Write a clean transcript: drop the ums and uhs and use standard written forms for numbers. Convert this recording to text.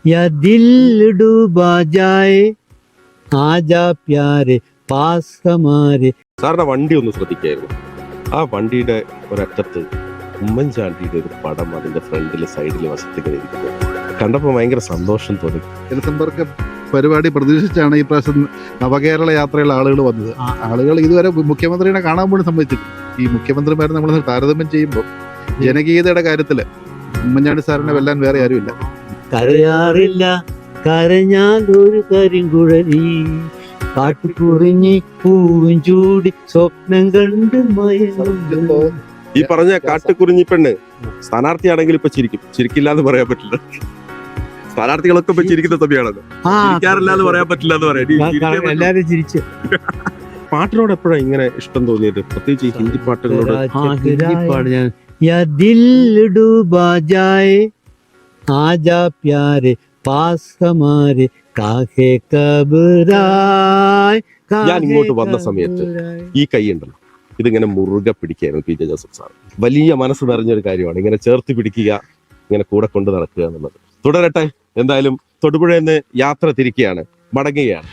या दिल डूबा जाए आजा प्यारे पास हमारे. സാറിന്റെ വണ്ടി ഒന്ന് ശ്രദ്ധിക്കായിരുന്നു. ആ വണ്ടിയുടെ ഒരറ്റത്ത് ഉമ്മൻചാണ്ടിയുടെ ഒരു പടം അതിന്റെ ഫ്രണ്ടിലെ സൈഡിലെ വശത്തേക്ക് ഇരിക്കുന്നു. കണ്ടപ്പോൾ ഭയങ്കര സന്തോഷം തോന്നി. ജനസമ്പർക്ക പരിപാടി പ്രതീക്ഷിച്ചാണ് ഈ പ്രാവശ്യം നവകേരള യാത്രയുള്ള ആളുകൾ വന്നത്. ആളുകൾ ഇതുവരെ മുഖ്യമന്ത്രിനെ കാണാൻ പോലും സമ്മതിച്ചിട്ടില്ല. ഈ മുഖ്യമന്ത്രിമാരെ നമ്മൾ താരതമ്യം ചെയ്യുമ്പോൾ ജനകീയതയുടെ കാര്യത്തില് ഉമ്മൻചാണ്ടി സാറിനെ വെല്ലാൻ വേറെ ആരുമില്ല. കരയാറില്ല കരഞ്ഞാൽ ഒരു കരിങ്കുഴലി കാട്ടുകുറിഞ്ഞി പൂവും ചൂടി സ്വപ്നം കണ്ട് മയങ്ങുന്നു. ഈ പറഞ്ഞ കാട്ടുകുറിഞ്ഞി പെണ്ണ് സ്ഥാനാർത്ഥിയാണെങ്കിൽ ഇപ്പൊ ചിരിക്കില്ല എന്ന് പറയാൻ പറ്റില്ല. സ്ഥാനാർത്ഥികളൊക്കെ ഇപ്പൊ ചിരിക്കുന്ന സമയമാണല്ലോ. ചിരിക്കാറില്ല എന്ന് പറയാൻ പറ്റില്ല എന്ന് പറയാം. എല്ലാരും ചിരിച്ചു. പാട്ടിനോട് എപ്പോഴാണ് ഇങ്ങനെ ഇഷ്ടം തോന്നിയത്, പ്രത്യേകിച്ച് ഈ ഹിന്ദി പാട്ടുകളോട്? ഹിന്ദി പാട്ട് ഞാൻ യാ ദിൽ ഡൂബാ ജായേ ആജാ പ്യാരെ പാസ് ഹമാരെ കാഹെ കബറായ്. ഞാൻ ഇങ്ങോട്ട് വന്ന സമയത്ത് ഈ കൈ ഉണ്ടല്ലോ, ഇതിങ്ങനെ മുറുകെ പിടിക്കുകയായിരുന്നു പി ജെ ജോസഫ് സാർ. വലിയ മനസ്സ് നിറഞ്ഞൊരു കാര്യമാണ് ഇങ്ങനെ ചേർത്ത് പിടിക്കുക, ഇങ്ങനെ കൂടെ കൊണ്ട് നടക്കുക എന്നുള്ളത്. തുടരട്ടെ. എന്തായാലും തൊടുപുഴയിൽ നിന്ന് യാത്ര തിരിക്കുകയാണ്, മടങ്ങുകയാണ്.